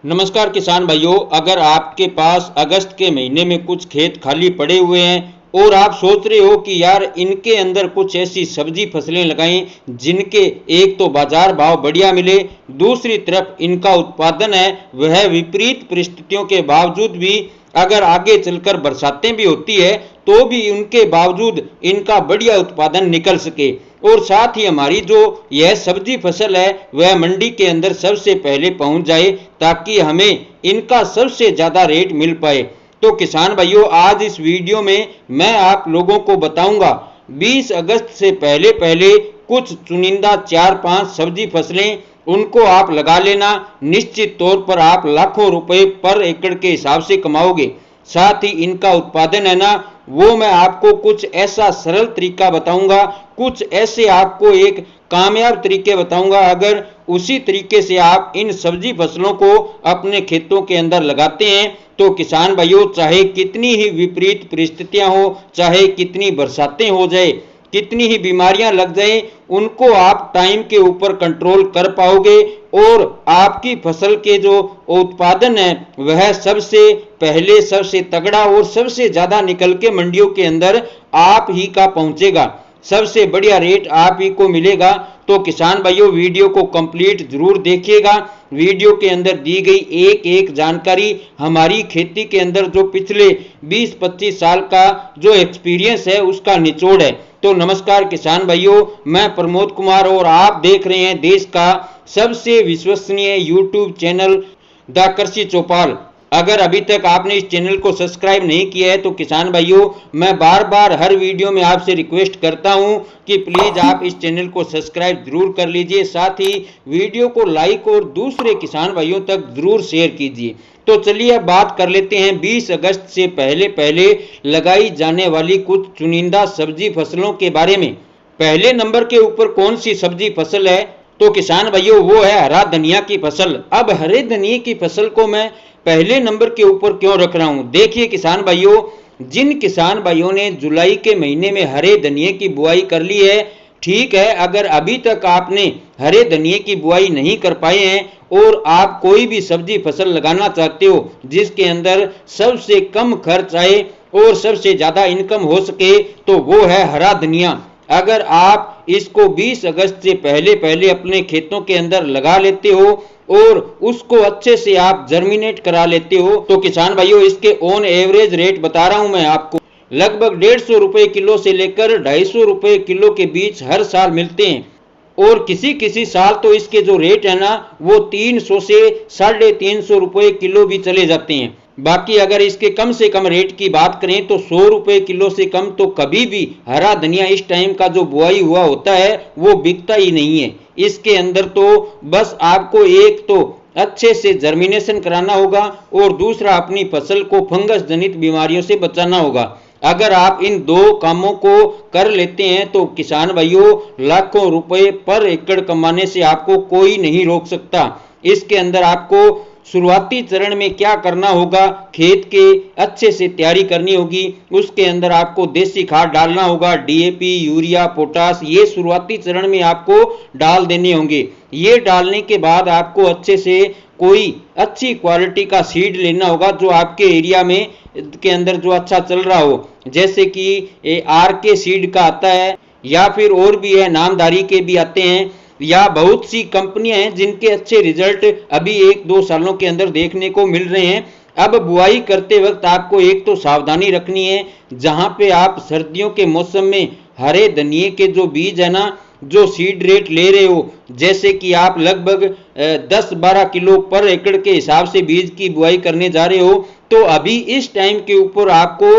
नमस्कार किसान भाइयों, अगर आपके पास अगस्त के महीने में कुछ खेत खाली पड़े हुए हैं और आप सोच रहे हो कि यार इनके अंदर कुछ ऐसी सब्जी फसलें लगाएं जिनके एक तो बाजार भाव बढ़िया मिले, दूसरी तरफ इनका उत्पादन है वह विपरीत परिस्थितियों के बावजूद भी अगर आगे चलकर बरसातें भी होती है तो भी उनके बावजूद इनका बढ़िया उत्पादन निकल सके और साथ ही हमारी जो यह सब्जी फसल है वह मंडी के अंदर सबसे पहले पहुंच जाए ताकि हमें इनका सबसे ज्यादा रेट मिल पाए। तो किसान भाइयों, आज इस वीडियो में मैं आप लोगों को बताऊंगा 20 अगस्त से पहले पहले कुछ चुनिंदा 4-5 सब्जी फसलें उनको आप लगा लेना। निश्चित तौर पर आप लाखों रुपए पर एकड़ के हिसाब से कमाओगे। साथ ही इनका उत्पादन है ना, वो मैं आपको कुछ ऐसा सरल तरीका बताऊंगा, कुछ ऐसे आपको एक कामयाब तरीके बताऊंगा। अगर उसी तरीके से आप इन सब्जी फसलों को अपने खेतों के अंदर लगाते हैं तो किसान भाइयों, चाहे कितनी ही विपरीत परिस्थितियां हो, चाहे कितनी बरसातें हो जाए, कितनी ही बीमारियां लग जाएं, उनको आप टाइम के ऊपर कंट्रोल कर पाओगे और आपकी फसल के जो उत्पादन है वह सबसे पहले, सबसे तगड़ा और सबसे ज्यादा निकल के मंडियों के अंदर आप ही का पहुंचेगा। सबसे बढ़िया रेट आप ही को मिलेगा। तो किसान भाइयों, वीडियो को कंप्लीट जरूर देखिएगा। वीडियो के अंदर दी गई एक एक जानकारी हमारी खेती के अंदर जो पिछले 20-25 साल का जो एक्सपीरियंस है उसका निचोड़ है। तो नमस्कार किसान भाइयों, मैं प्रमोद कुमार और आप देख रहे हैं देश का सबसे विश्वसनीय यूट्यूब चैनल द कृषि चौपाल। अगर अभी तक आपने इस चैनल को सब्सक्राइब नहीं किया है तो किसान भाइयों, मैं बार बार हर वीडियो में आपसे रिक्वेस्ट करता हूं कि प्लीज आप इस चैनल को सब्सक्राइब जरूर कर लीजिए। साथ ही वीडियो को लाइक और दूसरे किसान भाइयों तक जरूर शेयर कीजिए। तो चलिए अब बात कर लेते हैं 20 अगस्त से पहले पहले लगाई जाने वाली कुछ चुनिंदा सब्जी फसलों के बारे में। पहले नंबर के ऊपर कौन सी सब्जी फसल है तो किसान भाइयों वो है हरा धनिया की फसल। अब हरे धनिया की फसल को मैं पहले नंबर के ऊपर क्यों रख रहा हूं? देखिए किसान भाइयों, जिन किसान भाइयों ने जुलाई के महीने में हरे धनिये की बुआई कर ली है, ठीक है, अगर अभी तक आपने हरे धनिये की बुआई नहीं कर पाए हैं और आप कोई भी सब्जी फसल लगाना चाहते हो जिसके अंदर सबसे कम खर्च आए और सबसे ज्यादा इनकम हो सके तो वो है हरा धनिया। अगर आप इसको 20 अगस्त से पहले पहले अपने खेतों के अंदर लगा लेते हो और उसको अच्छे से आप जर्मिनेट करा लेते हो तो किसान भाइयों, इसके ऑन एवरेज रेट बता रहा हूं मैं आपको, लगभग 150 रुपए किलो से लेकर 250 रुपए किलो के बीच हर साल मिलते हैं। और किसी किसी साल तो इसके जो रेट है ना वो 300 से 350 रुपए किलो भी चले जाते हैं। बाकी अगर इसके कम से कम रेट की बात करें तो 100 रुपए किलो से कम तो कभी भी हरा धनिया इस टाइम का जो बुआई हुआ होता है वो बिकता ही नहीं है। इसके अंदर तो बस आपको एक तो अच्छे से जर्मिनेशन कराना होगा और दूसरा अपनी फसल को फंगस जनित बीमारियों से बचाना होगा। अगर आप इन दो कामों को कर लेते हैं तो किसान भाइयों, लाखों रुपए पर एकड़ कमाने से आपको कोई नहीं रोक सकता। इसके अंदर आपको शुरुआती चरण में क्या करना होगा, खेत के अच्छे से तैयारी करनी होगी। उसके अंदर आपको देसी खाद डालना होगा, डीएपी, यूरिया, पोटास, ये शुरुआती चरण में आपको डाल देने होंगे। ये डालने के बाद आपको अच्छे से कोई अच्छी क्वालिटी का सीड लेना होगा जो आपके एरिया में के अंदर जो अच्छा चल रहा हो, जैसे कि आरके सीड का आता है या फिर और भी है, नामधारी के भी आते हैं, या बहुत सी कंपनियां हैं जिनके अच्छे रिजल्ट अभी 1-2 सालों के अंदर देखने को मिल रहे हैं। अब बुआई करते वक्त आपको एक तो सावधानी रखनी है, जहां पे आप सर्दियों के मौसम में हरे धनिये के जो बीज है ना, जो सीड रेट ले रहे हो, जैसे कि आप लगभग 10-12 किलो पर एकड़ के हिसाब से बीज की बुआई करने जा रहे हो, तो अभी इस टाइम के ऊपर आपको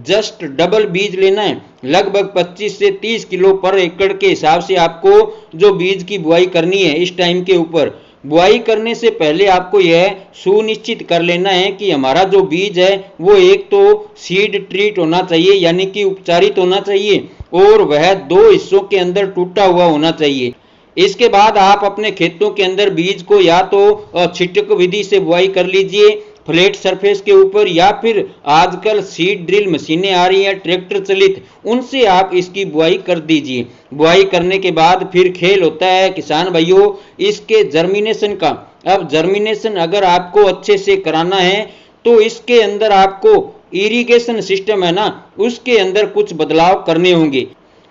जस्ट डबल बीज लेना है। लगभग 25 से 30 किलो पर एकड़ के हिसाब से आपको जो बीज की बुआई करनी है इस टाइम के ऊपर। बुआई करने से पहले आपको यह सुनिश्चित कर लेना है कि हमारा जो बीज है वो एक तो सीड ट्रीट होना चाहिए, यानी कि उपचारित होना चाहिए, और वह 2 हिस्सों के अंदर टूटा हुआ होना चाहिए। इसके बाद आप अपने खेतों के अंदर बीज को या तो छिटक विधि से बुआई कर लीजिए फ्लैट सरफेस के ऊपर, या फिर आजकल सीड ड्रिल मशीनें आ रही हैं ट्रैक्टर चलित, उनसे आप इसकी बुआई कर दीजिए। बुआई करने के बाद फिर खेल होता है किसान भाइयों इसके जर्मिनेशन का। अब जर्मिनेशन अगर आपको अच्छे से कराना है तो इसके अंदर आपको इरिगेशन सिस्टम है ना, उसके अंदर कुछ बदलाव करने होंगे।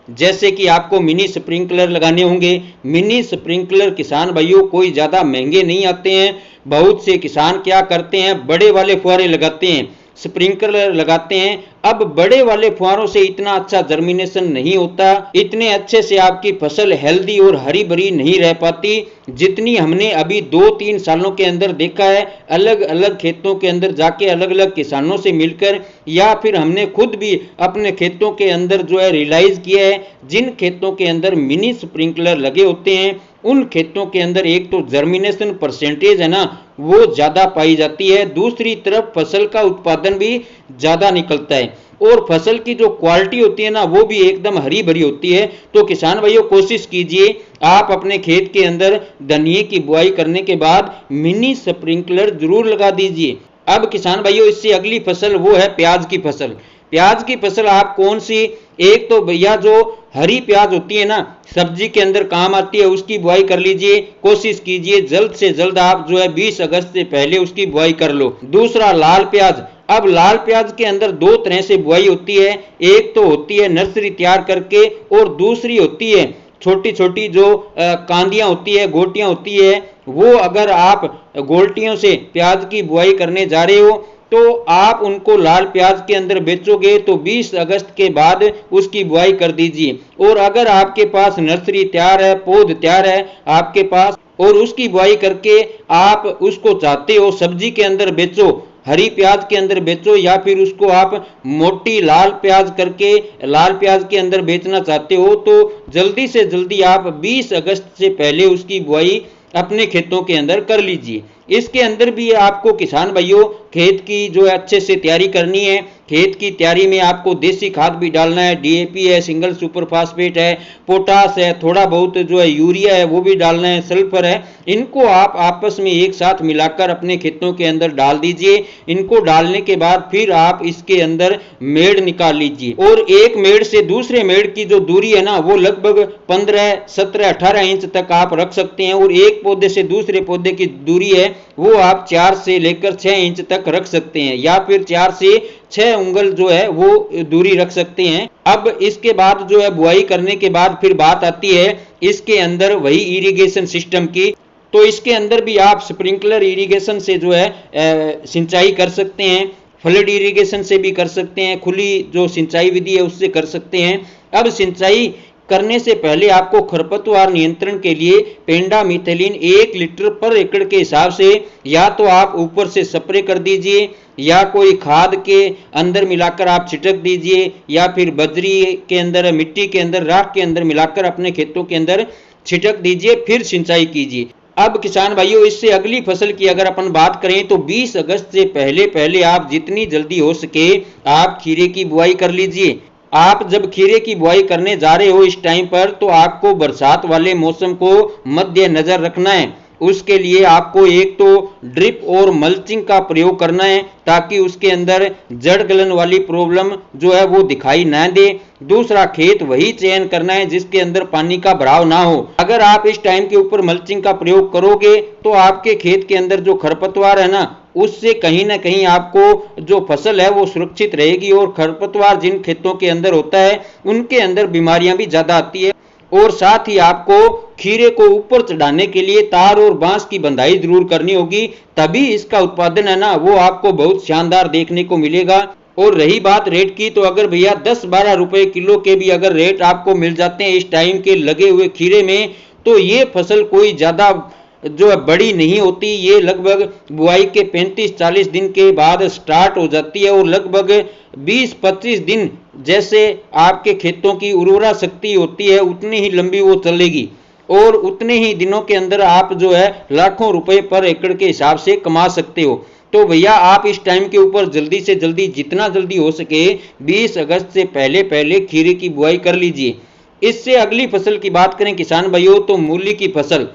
जैसे कि आपको मिनी स्प्रिंकलर लगाने होंगे। मिनी स्प्रिंकलर किसान भाइयों कोई ज़्यादा महंगे नहीं आते हैं। बहुत से किसान क्या करते हैं, बड़े वाले फुहारे लगाते हैं, स्प्रिंकलर लगाते हैं। अब बड़े वाले फुहारों से इतना अच्छा जर्मिनेशन नहीं होता, इतने अच्छे से आपकी फसल हेल्दी और हरी भरी नहीं रह पाती जितनी हमने अभी 2-3 सालों के अंदर देखा है। अलग अलग खेतों के अंदर जाके अलग अलग किसानों से मिलकर या फिर हमने खुद भी अपने खेतों के अंदर जो है रियलाइज किया है, जिन खेतों के अंदर मिनी स्प्रिंकलर लगे होते हैं उन खेतों के अंदर एक तो जर्मिनेशन परसेंटेज है ना वो ज़्यादा पाई जाती है, दूसरी तरफ फसल का उत्पादन भी ज़्यादा निकलता है और फसल की जो क्वालिटी होती है ना वो भी एकदम हरी भरी होती है। तो किसान भाइयों कोशिश कीजिए आप अपने खेत के अंदर धनिये की बुआई करने के बाद मिनी स्प्रिंकलर जरूर लगा दीजिए। अब किसान भाइयों इससे अगली फसल वो है प्याज की फसल। प्याज की फसल आप कौन सी, एक तो भैया जो हरी प्याज होती है ना सब्जी के अंदर काम आती है उसकी बुआई कर लीजिए। कोशिश कीजिए जल्द से जल्द आप जो है 20 अगस्त से पहले उसकी बुआई कर लो। दूसरा लाल प्याज। अब लाल प्याज के अंदर दो तरह से बुआई होती है, एक तो होती है नर्सरी तैयार करके और दूसरी होती है छोटी छोटी जो कांदियां होती है, गोटियां होती है, वो अगर आप गोल्टियों से प्याज की बुआई करने जा रहे हो तो आप उनको लाल प्याज के अंदर बेचोगे तो 20 अगस्त के बाद उसकी बुआई कर दीजिए। और अगर आपके पास नर्सरी तैयार है, पौध तैयार है आपके पास और उसकी बुआई करके आप उसको चाहते हो सब्जी के अंदर बेचो, हरी प्याज के अंदर बेचो या फिर उसको आप मोटी लाल प्याज करके लाल प्याज के अंदर बेचना चाहते हो तो जल्दी से जल्दी आप 20 अगस्त से पहले उसकी बुआई अपने खेतों के अंदर कर लीजिए। इसके अंदर भी आपको किसान भाइयों खेत की जो है अच्छे से तैयारी करनी है। खेत की तैयारी में आपको देसी खाद भी डालना है, डीएपी है, सिंगल सुपर फास्फेट है, पोटास है, थोड़ा बहुत जो है यूरिया है वो भी डालना है, सल्फर है। इनको आप आपस में एक साथ मिलाकर अपने खेतों के अंदर डाल दीजिए। इनको डालने के बाद फिर आप इसके अंदर मेड़ निकाल लीजिए और एक मेड़ से दूसरे मेड़ की जो दूरी है ना वो लगभग 15, 17, 18 इंच तक आप रख सकते हैं और एक पौधे से दूसरे पौधे की दूरी है वो आप 4 से लेकर 6 इंच तक रख सकते हैं या फिर 4 से 6 उंगल जो है वो दूरी रख सकते हैं। अब इसके बाद जो है बुआई करने के बाद फिर बात आती है इसके अंदर वही इरिगेशन सिस्टम की। तो इसके अंदर भी आप स्प्रिंकलर इरिगेशन से जो है सिंचाई कर सकते हैं, फ्लड इरिगेशन से भी कर सकते हैं, खुली जो सिंचाई विधि है उससे कर सकते हैं। अब सिंचाई करने से पहले आपको खरपतवार नियंत्रण के लिए पेंडामिथेलिन 1 लीटर पर एकड़ के हिसाब से या तो आप ऊपर से स्प्रे कर दीजिए या कोई खाद के अंदर मिलाकर आप छिटक दीजिए या फिर बजरी के अंदर, मिट्टी के अंदर, राख के अंदर मिलाकर अपने खेतों के अंदर छिटक दीजिए, फिर सिंचाई कीजिए। अब किसान भाइयों इससे अगली फसल की अगर अपन बात करें तो 20 अगस्त से पहले पहले आप जितनी जल्दी हो सके आप खीरे की बुआई कर लीजिए। आप जब खीरे की बुआई करने जा रहे हो इस टाइम पर तो आपको बरसात वाले मौसम को मद्देनजर रखना है। उसके लिए आपको एक तो ड्रिप और मल्चिंग का प्रयोग करना है ताकि उसके अंदर जड़ गलन वाली प्रॉब्लम जो है वो दिखाई ना दे। दूसरा खेत वही चयन करना है जिसके अंदर पानी का भराव ना हो। अगर आप इस टाइम के ऊपर मल्चिंग का प्रयोग करोगे तो आपके खेत के अंदर जो खरपतवार है ना उससे कहीं ना कहीं आपको जो फसल है वो सुरक्षित रहेगी और खरपतवार जिन खेतों के अंदर होता है उनके अंदर बीमारियां भी ज्यादा आती है। और साथ ही आपको खीरे को ऊपर चढ़ाने के लिए तार और बांस की बंधाई जरूर करनी होगी, तभी इसका उत्पादन है ना वो आपको बहुत शानदार देखने को मिलेगा। और रही बात रेट की तो अगर भैया 10-12 रुपए किलो के भी अगर रेट आपको मिल जाते हैं इस टाइम के लगे हुए खीरे में तो ये फसल कोई ज्यादा जो है बड़ी नहीं होती। ये लगभग बुआई के 35-40 दिन के बाद स्टार्ट हो जाती है और लगभग 20-25 दिन जैसे आपके खेतों की उर्वरा शक्ति होती है उतनी ही लंबी वो चलेगी और उतने ही दिनों के अंदर आप जो है लाखों रुपए पर एकड़ के हिसाब से कमा सकते हो। तो भैया आप इस टाइम के ऊपर जल्दी से जल्दी जितना जल्दी हो सके 20 अगस्त से पहले पहले खीरे की बुआई कर लीजिए। इससे अगली फसल की बात करें किसान भाइयों तो मूली की फसल,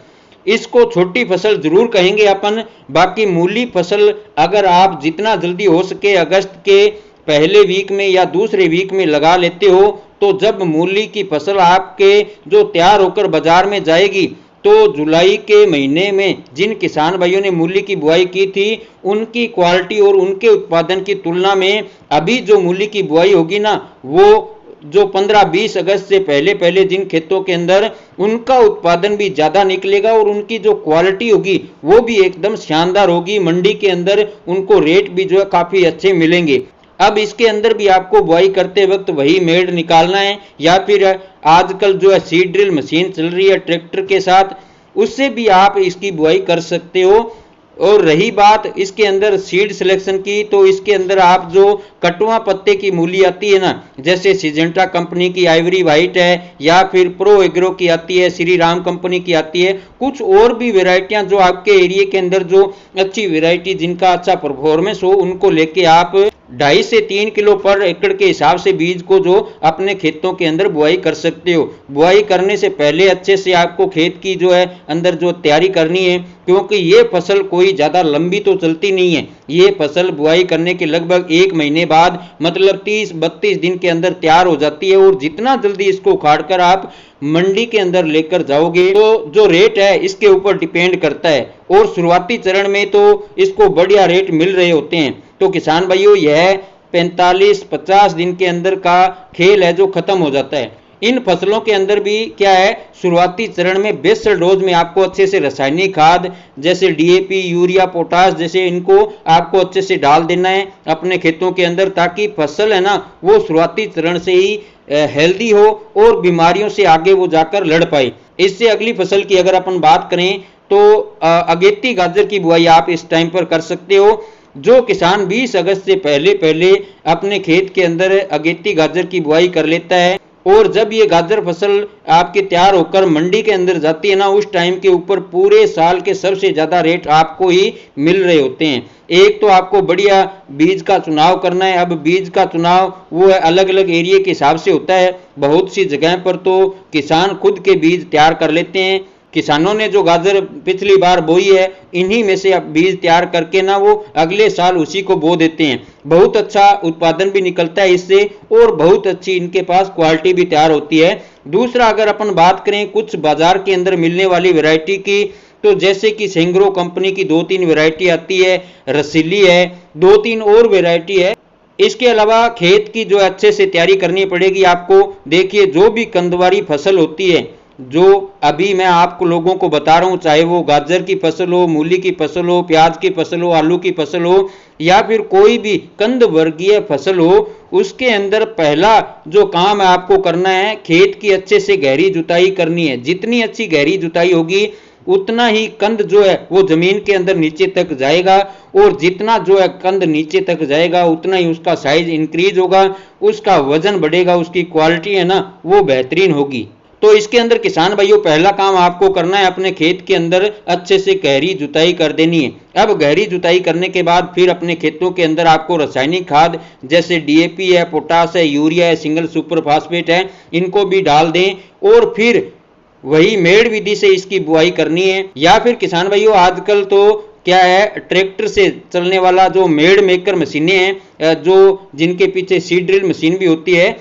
इसको छोटी फसल जरूर कहेंगे अपन। बाकी मूली फसल अगर आप जितना जल्दी हो सके अगस्त के पहले वीक में या दूसरे वीक में लगा लेते हो तो जब मूली की फसल आपके जो तैयार होकर बाजार में जाएगी तो जुलाई के महीने में जिन किसान भाइयों ने मूली की बुआई की थी, उनकी क्वालिटी और उनके उत्पादन की तुलना में अभी जो मूली की बुआई होगी ना, वो जो 15-20 अगस्त से पहले पहले जिन खेतों के अंदर, उनका उत्पादन भी ज़्यादा निकलेगा और उनकी जो क्वालिटी होगी वो भी एकदम शानदार होगी। मंडी के अंदर उनको रेट भी जो है काफ़ी अच्छे मिलेंगे। अब इसके अंदर भी आपको बुआई करते वक्त वही मेड़ निकालना है, या फिर आजकल जो है सीड ड्रिल मशीन चल रही है ट्रैक्टर के साथ, उससे भी आप इसकी बुआई कर सकते हो। और रही बात इसके अंदर सीड सिलेक्शन की, तो इसके अंदर आप जो कटवा पत्ते की मूली आती है ना, जैसे सिजेंटा कंपनी की आइवरी वाइट है, या फिर प्रो एग्रो की आती है, श्री राम कंपनी की आती है, कुछ और भी वेराइटियां जो आपके एरिया के अंदर जो अच्छी वेराइटी जिनका अच्छा परफॉर्मेंस हो, उनको लेके आप 2.5 से 3 किलो पर एकड़ के हिसाब से बीज को जो अपने खेतों के अंदर बुआई कर सकते हो। बुआई करने से पहले अच्छे से आपको खेत की जो है अंदर जो तैयारी करनी है, क्योंकि ये फसल कोई ज़्यादा लंबी तो चलती नहीं है। ये फसल बुआई करने के लगभग 1 महीने बाद, मतलब 30-32 दिन के अंदर तैयार हो जाती है। और जितना जल्दी इसको उखाड़कर आप मंडी के अंदर लेकर जाओगे, तो जो रेट है इसके ऊपर डिपेंड करता है। और शुरुआती चरण में तो इसको बढ़िया रेट मिल रहे होते हैं। तो किसान भाइयों, यह 45-50 दिन के अंदर का खेल है जो खत्म हो जाता है। इन फसलों के अंदर भी क्या है, शुरुआती चरण में बेसल डोज में आपको अच्छे से रासायनिक खाद जैसे डीएपी, यूरिया, पोटास जैसे इनको आपको अच्छे से डाल देना है अपने खेतों के अंदर, ताकि फसल है ना वो शुरुआती चरण से ही हेल्दी हो और बीमारियों से आगे वो जाकर लड़ पाए। इससे अगली फसल की अगर अपन बात करें तो अगेती गाजर की बुआई आप इस टाइम पर कर सकते हो। जो किसान 20 अगस्त से पहले पहले अपने खेत के अंदर अगेती गाजर की बुआई कर लेता है, और जब ये गाजर फसल आपके तैयार होकर मंडी के अंदर जाती है ना, उस टाइम के ऊपर पूरे साल के सबसे ज़्यादा रेट आपको ही मिल रहे होते हैं। एक तो आपको बढ़िया बीज का चुनाव करना है। अब बीज का चुनाव वो है अलग अलग एरिया के हिसाब से होता है। बहुत सी जगह पर तो किसान खुद के बीज तैयार कर लेते हैं। किसानों ने जो गाजर पिछली बार बोई है, इन्हीं में से अब बीज तैयार करके ना वो अगले साल उसी को बो देते हैं। बहुत अच्छा उत्पादन भी निकलता है इससे, और बहुत अच्छी इनके पास क्वालिटी भी तैयार होती है। दूसरा, अगर अपन बात करें कुछ बाजार के अंदर मिलने वाली वैरायटी की, तो जैसे कि सेंग्रो कंपनी की 2-3 वैरायटी आती है, रसीली है, 2-3 और वैरायटी है। इसके अलावा खेत की जो अच्छे से तैयारी करनी पड़ेगी आपको। देखिए, जो भी कंदवारी फसल होती है, जो अभी मैं आपको लोगों को बता रहा हूं, चाहे वो गाजर की फसल हो, मूली की फसल हो, प्याज की फसल हो, आलू की फसल हो, या फिर कोई भी कंद वर्गीय फसल हो, उसके अंदर पहला जो काम है आपको करना है, खेत की अच्छे से गहरी जुताई करनी है। जितनी अच्छी गहरी जुताई होगी, उतना ही कंद जो है वो जमीन के अंदर नीचे तक जाएगा, और जितना जो है कंद नीचे तक जाएगा, उतना ही उसका साइज इंक्रीज होगा, उसका वजन बढ़ेगा, उसकी क्वालिटी है ना वो बेहतरीन होगी। तो इसके अंदर किसान भाइयों, पहला काम आपको करना है, अपने खेत के अंदर अच्छे से गहरी जुताई कर देनी है। अब गहरी जुताई करने के बाद फिर अपने खेतों के अंदर आपको रासायनिक खाद जैसे डीएपी है, पोटास है, यूरिया है, सिंगल सुपर फास्फेट है, इनको भी डाल दें, और फिर वही मेड़ विधि से इसकी बुआई करनी है। या फिर किसान भाइयों, आजकल तो क्या है, ट्रैक्टर से चलने वाला जो मेड़ मेकर मशीनें हैं, जो जिनके पीछे सीड ड्रिल मशीन भी होती है,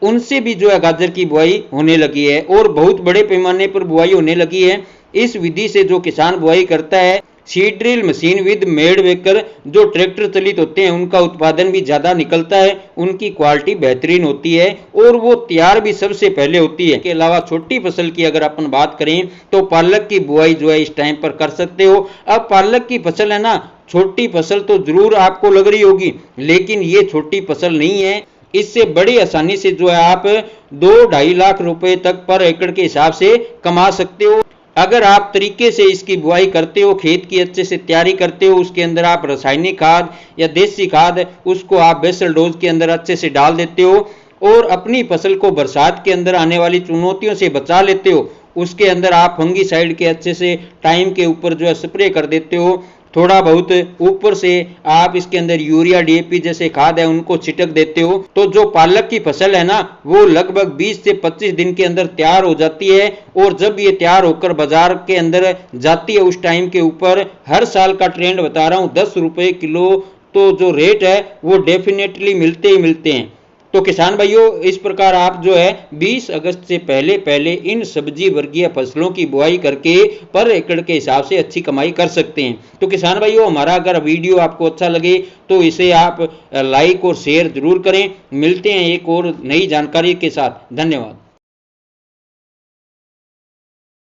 उनसे भी जो है गाजर की बुआई होने लगी है, और बहुत बड़े पैमाने पर बुआई होने लगी है। इस विधि से जो किसान बुआई करता है, seed drill machine with made waker जो ट्रैक्टर चलित होते हैं, उनका उत्पादन भी ज़्यादा निकलता है, उनकी क्वालिटी बेहतरीन होती है, और वो तैयार भी सबसे पहले होती है। इसके अलावा छोटी फसल की अगर अपन बात करें तो पालक की बुआई जो है इस टाइम पर कर सकते हो। अब पालक की फसल है ना, छोटी फसल तो जरूर आपको लग रही होगी, लेकिन ये छोटी फसल नहीं है। इससे बड़ी आसानी से जो है आप 2-2.5 लाख रुपए तक पर एकड़ के हिसाब से कमा सकते हो। अगर आप तरीके से इसकी बुआई करते हो, खेत की अच्छे से तैयारी करते हो, उसके अंदर आप रासायनिक खाद या देसी खाद उसको आप बेसल डोज के अंदर अच्छे से डाल देते हो, और अपनी फसल को बरसात के अंदर आने वाली चुनौतियों से बचा लेते हो। उसके अंदर आप फंगीसाइड के अच्छे से टाइम के ऊपर जो है स्प्रे कर देते हो, थोड़ा बहुत ऊपर से आप इसके अंदर यूरिया, डीएपी जैसे खाद है उनको छिटक देते हो, तो जो पालक की फसल है ना, वो लगभग 20 से 25 दिन के अंदर तैयार हो जाती है। और जब ये तैयार होकर बाजार के अंदर जाती है, उस टाइम के ऊपर हर साल का ट्रेंड बता रहा हूँ, 10 रुपए किलो तो जो रेट है वो डेफिनेटली मिलते ही मिलते हैं। तो किसान भाइयों, इस प्रकार आप जो है 20 अगस्त से पहले पहले इन सब्जी वर्गीय फसलों की बुआई करके पर एकड़ के हिसाब से अच्छी कमाई कर सकते हैं। तो किसान भाइयों, हमारा अगर वीडियो आपको अच्छा लगे तो इसे आप लाइक और शेयर जरूर करें। मिलते हैं एक और नई जानकारी के साथ। धन्यवाद।